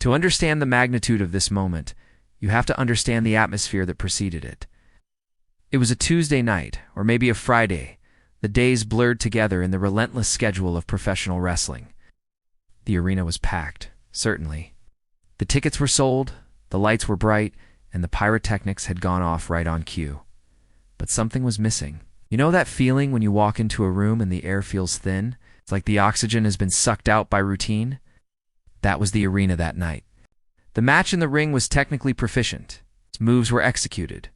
To understand the magnitude of this moment, you have to understand the atmosphere that preceded it. It was a Tuesday night, or maybe a Friday, the days blurred together in the relentless schedule of professional wrestling. The arena was packed, certainly. The tickets were sold, the lights were bright, and the pyrotechnics had gone off right on cue. But something was missing. You know that feeling when you walk into a room and the air feels thin? It's like the oxygen has been sucked out by routine? That was the arena that night. The match in the ring was technically proficient. Moves were executed.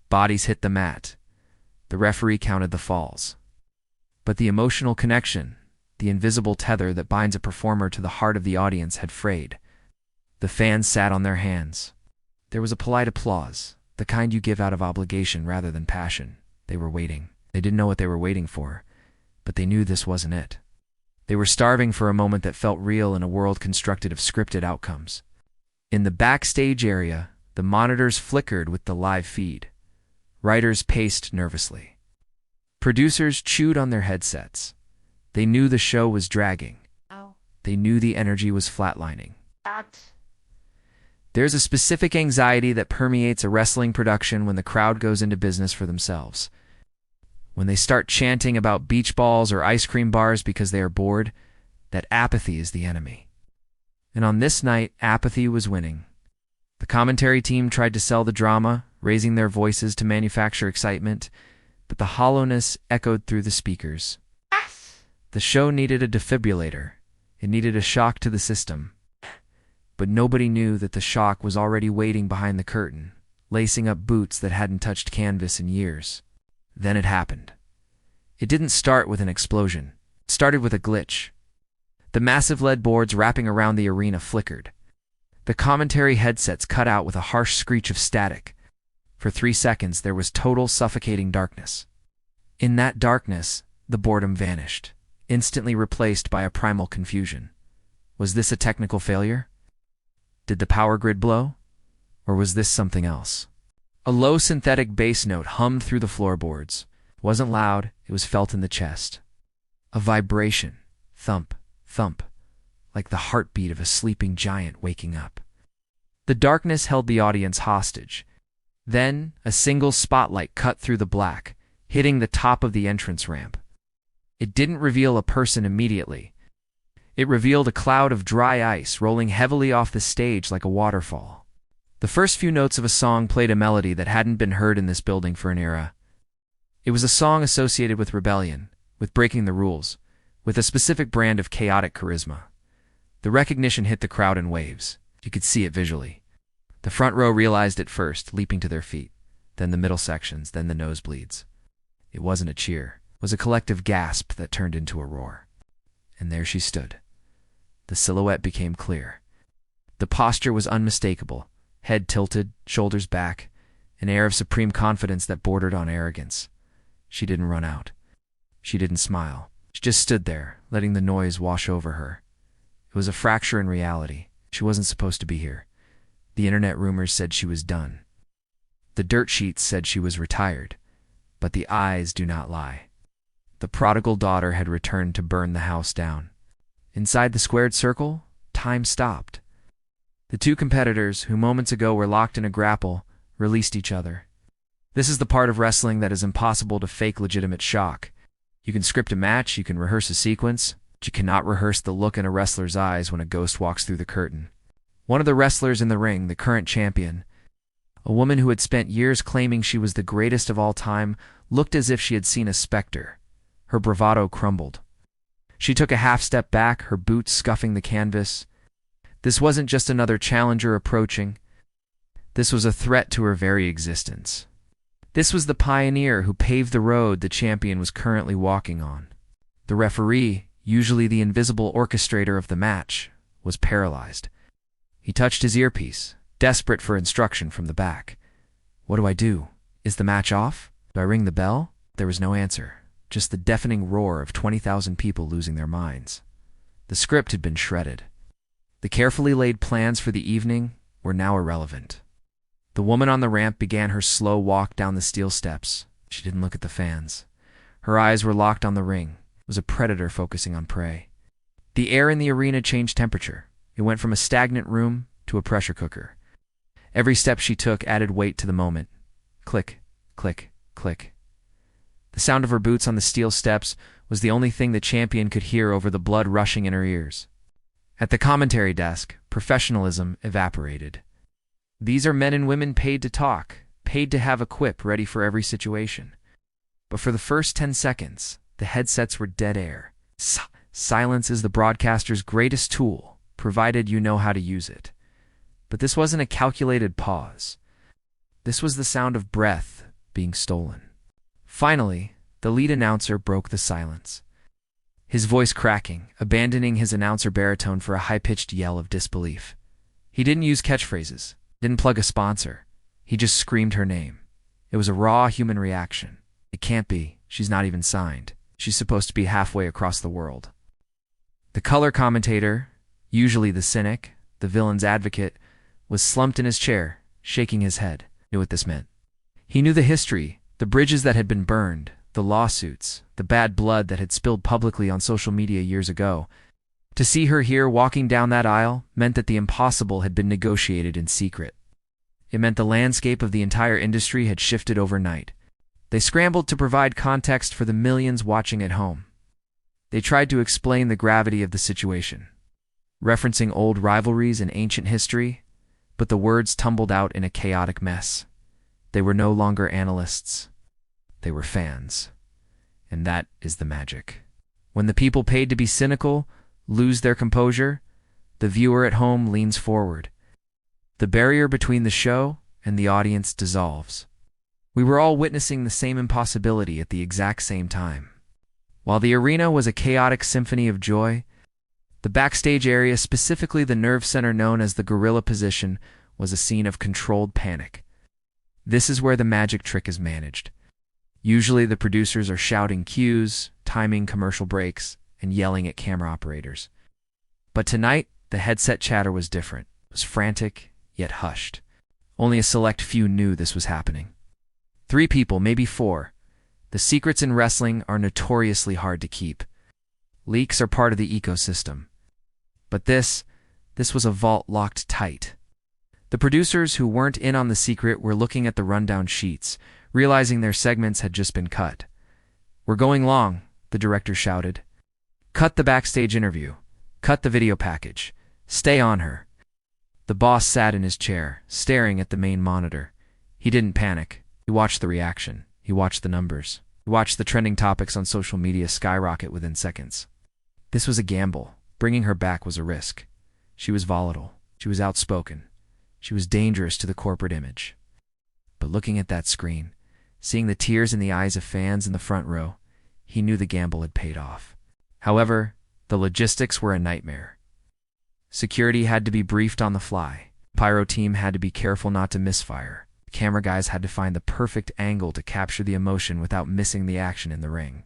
Bodies hit the mat. The referee counted the falls. But the emotional connection, the invisible tether that binds a performer to the heart of the audience, had frayed. The fans sat on their hands. There was a polite applause, the kind you give out of obligation rather than passion. They were waiting. They didn't know what they were waiting for, but they knew this wasn't it. They were starving for a moment that felt real in a world constructed of scripted outcomes. In the backstage area, the monitors flickered with the live feed. Writers paced nervously. Producers chewed on their headsets. They knew the show was dragging. They knew the energy was flatlining. There's a specific anxiety that permeates a wrestling production when the crowd goes into business for themselves. When they start chanting about beach balls or ice cream bars because they are bored, that apathy is the enemy. And on this night, apathy was winning. The commentary team tried to sell the drama, raising their voices to manufacture excitement, but the hollowness echoed through the speakers. The show needed a defibrillator. It needed a shock to the system. But nobody knew that the shock was already waiting behind the curtain, lacing up boots that hadn't touched canvas in years. Then it happened. It didn't start with an explosion. It started with a glitch. The massive lead boards wrapping around the arena flickered. The commentary headsets cut out with a harsh screech of static. For 3 seconds, there was total suffocating darkness. In that darkness, the boredom vanished, instantly replaced by a primal confusion. Was this a technical failure? Did the power grid blow? Or was this something else? A low synthetic bass note hummed through the floorboards. It wasn't loud, it was felt in the chest. A vibration, thump, thump, like the heartbeat of a sleeping giant waking up. The darkness held the audience hostage. Then, a single spotlight cut through the black, hitting the top of the entrance ramp. It didn't reveal a person immediately. It revealed a cloud of dry ice rolling heavily off the stage like a waterfall. The first few notes of a song played a melody that hadn't been heard in this building for an era. It was a song associated with rebellion, with breaking the rules, with a specific brand of chaotic charisma. The recognition hit the crowd in waves. You could see it visually. The front row realized it first, leaping to their feet, then the middle sections, then the nosebleeds. It wasn't a cheer. It was a collective gasp that turned into a roar. And there she stood. The silhouette became clear. The posture was unmistakable. Head tilted, shoulders back, an air of supreme confidence that bordered on arrogance. She didn't run out. She didn't smile. She just stood there, letting the noise wash over her. It was a fracture in reality. She wasn't supposed to be here. The internet rumors said she was done. The dirt sheets said she was retired. But the eyes do not lie. The prodigal daughter had returned to burn the house down. Inside the squared circle, time stopped. The two competitors, who moments ago were locked in a grapple, released each other. This is the part of wrestling that is impossible to fake legitimate shock. You can script a match, you can rehearse a sequence, but you cannot rehearse the look in a wrestler's eyes when a ghost walks through the curtain. One of the wrestlers in the ring, the current champion, a woman who had spent years claiming she was the greatest of all time, looked as if she had seen a specter. Her bravado crumbled. She took a half step back, her boots scuffing the canvas. This wasn't just another challenger approaching. This was a threat to her very existence. This was the pioneer who paved the road the champion was currently walking on. The referee, usually the invisible orchestrator of the match, was paralyzed. He touched his earpiece, desperate for instruction from the back. What do I do? Is the match off? Do I ring the bell? There was no answer, just the deafening roar of 20,000 people losing their minds. The script had been shredded. The carefully laid plans for the evening were now irrelevant. The woman on the ramp began her slow walk down the steel steps. She didn't look at the fans. Her eyes were locked on the ring. It was a predator focusing on prey. The air in the arena changed temperature. It went from a stagnant room to a pressure cooker. Every step she took added weight to the moment. Click, click, click. The sound of her boots on the steel steps was the only thing the champion could hear over the blood rushing in her ears. At the commentary desk, professionalism evaporated. These are men and women paid to talk, paid to have a quip ready for every situation. But for the first 10 seconds, the headsets were dead air. Silence is the broadcaster's greatest tool, provided you know how to use it. But this wasn't a calculated pause. This was the sound of breath being stolen. Finally, the lead announcer broke the silence. His voice cracking, abandoning his announcer baritone for a high-pitched yell of disbelief. He didn't use catchphrases, didn't plug a sponsor. He just screamed her name. It was a raw human reaction. It can't be. She's not even signed. She's supposed to be halfway across the world. The color commentator, usually the cynic, the villain's advocate, was slumped in his chair, shaking his head. Knew what this meant. He knew the history, the bridges that had been burned, the lawsuits, the bad blood that had spilled publicly on social media years ago. To see her here walking down that aisle meant that the impossible had been negotiated in secret. It meant the landscape of the entire industry had shifted overnight. They scrambled to provide context for the millions watching at home. They tried to explain the gravity of the situation, referencing old rivalries and ancient history, but the words tumbled out in a chaotic mess. They were no longer analysts. They were fans. And that is the magic. When the people paid to be cynical lose their composure, the viewer at home leans forward. The barrier between the show and the audience dissolves. We were all witnessing the same impossibility at the exact same time. While the arena was a chaotic symphony of joy, the backstage area, specifically the nerve center known as the gorilla position, was a scene of controlled panic. This is where the magic trick is managed. Usually the producers are shouting cues, timing commercial breaks, and yelling at camera operators. But tonight, the headset chatter was different. It was frantic, yet hushed. Only a select few knew this was happening. 3 people, maybe 4. The secrets in wrestling are notoriously hard to keep. Leaks are part of the ecosystem. But this was a vault locked tight. The producers who weren't in on the secret were looking at the rundown sheets, realizing their segments had just been cut. "We're going long," the director shouted. "Cut the backstage interview. Cut the video package. Stay on her." The boss sat in his chair, staring at the main monitor. He didn't panic. He watched the reaction. He watched the numbers. He watched the trending topics on social media skyrocket within seconds. This was a gamble. Bringing her back was a risk. She was volatile. She was outspoken. She was dangerous to the corporate image. But looking at that screen, seeing the tears in the eyes of fans in the front row, he knew the gamble had paid off. However, the logistics were a nightmare. Security had to be briefed on the fly. Pyro team had to be careful not to misfire. Camera guys had to find the perfect angle to capture the emotion without missing the action in the ring.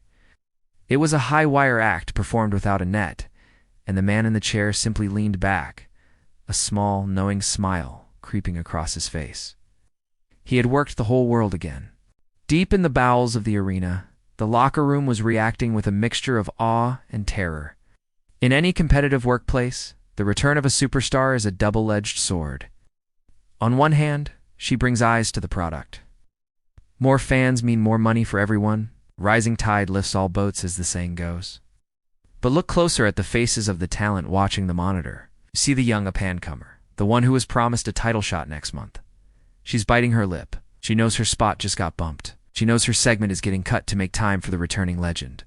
It was a high-wire act performed without a net, and the man in the chair simply leaned back, a small, knowing smile creeping across his face. He had worked the whole world again. Deep in the bowels of the arena, the locker room was reacting with a mixture of awe and terror. In any competitive workplace, the return of a superstar is a double-edged sword. On one hand, she brings eyes to the product. More fans mean more money for everyone. Rising tide lifts all boats, as the saying goes. But look closer at the faces of the talent watching the monitor. You see the young up-and-comer, the one who was promised a title shot next month. She's biting her lip. She knows her spot just got bumped. She knows her segment is getting cut to make time for the returning legend.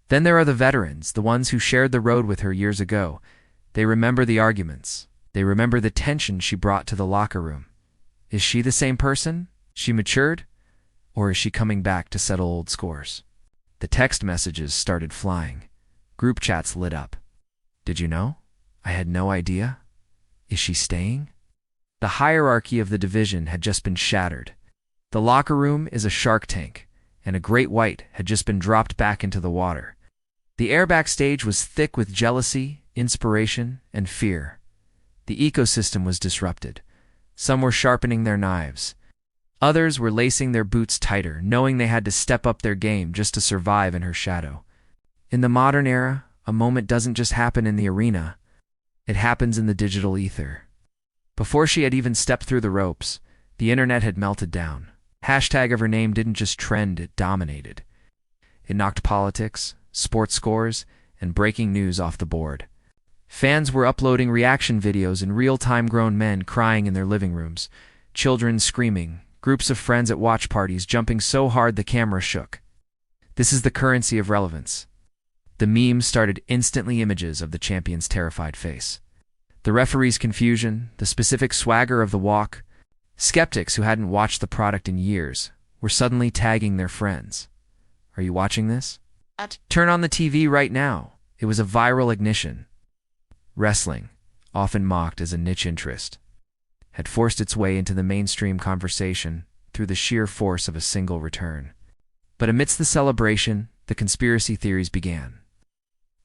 Then there are the veterans, the ones who shared the road with her years ago. They remember the arguments. They remember the tension she brought to the locker room. Is she the same person? She matured? Or is she coming back to settle old scores? The text messages started flying. Group chats lit up. Did you know? I had no idea. Is she staying? The hierarchy of the division had just been shattered. The locker room is a shark tank, and a great white had just been dropped back into the water. The air backstage was thick with jealousy, inspiration, and fear. The ecosystem was disrupted. Some were sharpening their knives. Others were lacing their boots tighter, knowing they had to step up their game just to survive in her shadow. In the modern era, a moment doesn't just happen in the arena. It happens in the digital ether. Before she had even stepped through the ropes, the internet had melted down. Hashtag of her name didn't just trend, it dominated. It knocked politics, sports scores, and breaking news off the board. Fans were uploading reaction videos in real time, grown men crying in their living rooms, children screaming, groups of friends at watch parties jumping so hard the camera shook. This is the currency of relevance. The memes started instantly, images of the champion's terrified face, the referee's confusion, the specific swagger of the walk. Skeptics who hadn't watched the product in years were suddenly tagging their friends. Are you watching this? Turn on the TV right now. It was a viral ignition. Wrestling, often mocked as a niche interest, had forced its way into the mainstream conversation through the sheer force of a single return. But amidst the celebration, the conspiracy theories began.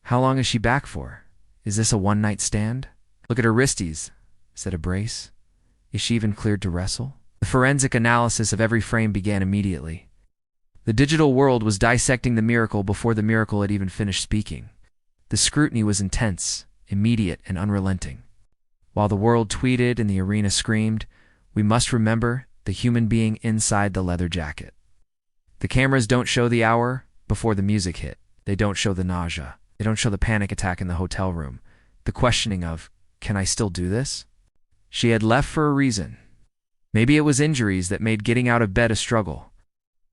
How long is she back for? Is this a one-night stand? Look at her wristies. Is that a brace? Is she even cleared to wrestle? The forensic analysis of every frame began immediately. The digital world was dissecting the miracle before the miracle had even finished speaking. The scrutiny was intense, immediate, and unrelenting. While the world tweeted and the arena screamed, we must remember the human being inside the leather jacket. The cameras don't show the hour before the music hit. They don't show the nausea. They don't show the panic attack in the hotel room. The questioning of, can I still do this? She had left for a reason. Maybe it was injuries that made getting out of bed a struggle.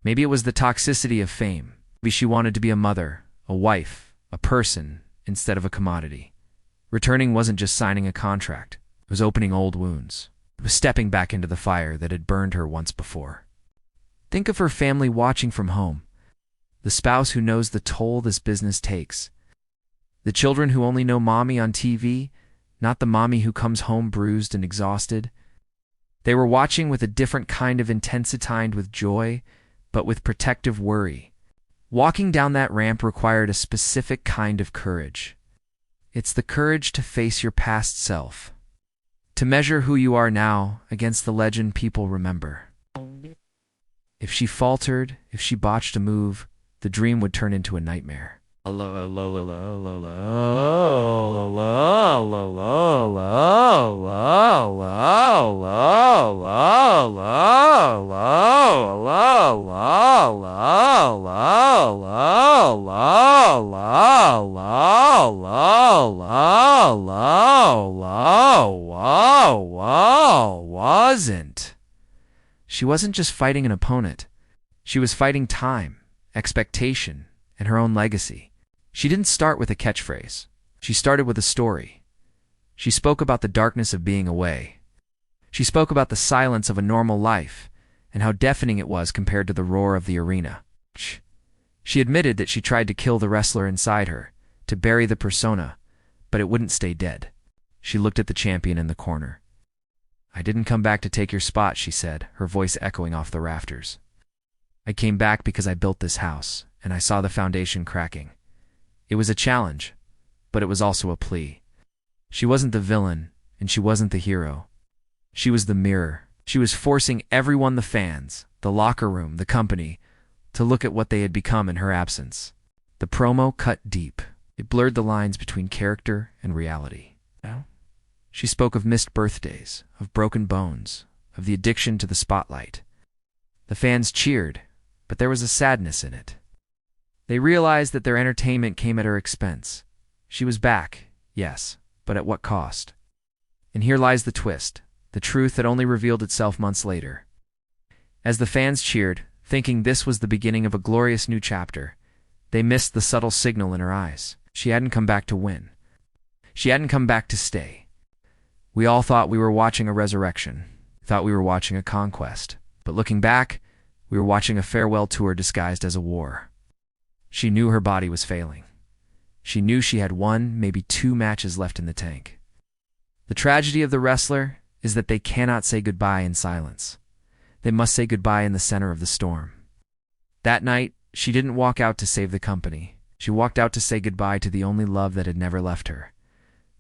Maybe it was the toxicity of fame. Maybe she wanted to be a mother, a wife, a person, instead of a commodity. Returning wasn't just signing a contract. It was opening old wounds. It was stepping back into the fire that had burned her once before. Think of her family watching from home. The spouse who knows the toll this business takes. The children who only know mommy on TV, not the mommy who comes home bruised and exhausted. They were watching with a different kind of intensity, with joy, but with protective worry. Walking down that ramp required a specific kind of courage. It's the courage to face your past self, to measure who you are now against the legend people remember. If she faltered, if she botched a move, the dream would turn into a nightmare. She wasn't just fighting an opponent. She was fighting time, expectation, and her own legacy. She didn't start with a catchphrase. She started with a story. She spoke about the darkness of being away. She spoke about the silence of a normal life and how deafening it was compared to the roar of the arena. She admitted that she tried to kill the wrestler inside her, to bury the persona, but it wouldn't stay dead. She looked at the champion in the corner. I didn't come back to take your spot, she said, her voice echoing off the rafters. I came back because I built this house, and I saw the foundation cracking. It was a challenge, but it was also a plea. She wasn't the villain, and she wasn't the hero. She was the mirror. She was forcing everyone, the fans, the locker room, the company, to look at what they had become in her absence. The promo cut deep. It blurred the lines between character and reality. She spoke of missed birthdays, of broken bones, of the addiction to the spotlight. The fans cheered, but there was a sadness in it. They realized that their entertainment came at her expense. She was back, yes, but at what cost? And here lies the twist, the truth that only revealed itself months later. As the fans cheered, thinking this was the beginning of a glorious new chapter, they missed the subtle signal in her eyes. She hadn't come back to win. She hadn't come back to stay. We all thought we were watching a resurrection, thought we were watching a conquest. But looking back, we were watching a farewell tour disguised as a war. She knew her body was failing. She knew she had one, maybe two matches left in the tank. The tragedy of the wrestler is that they cannot say goodbye in silence. They must say goodbye in the center of the storm. That night, she didn't walk out to save the company. She walked out to say goodbye to the only love that had never left her.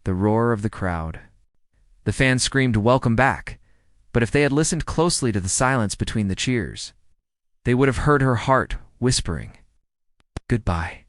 The roar of the crowd. The fans screamed, "Welcome back!" But if they had listened closely to the silence between the cheers, they would have heard her heart whispering, "Goodbye."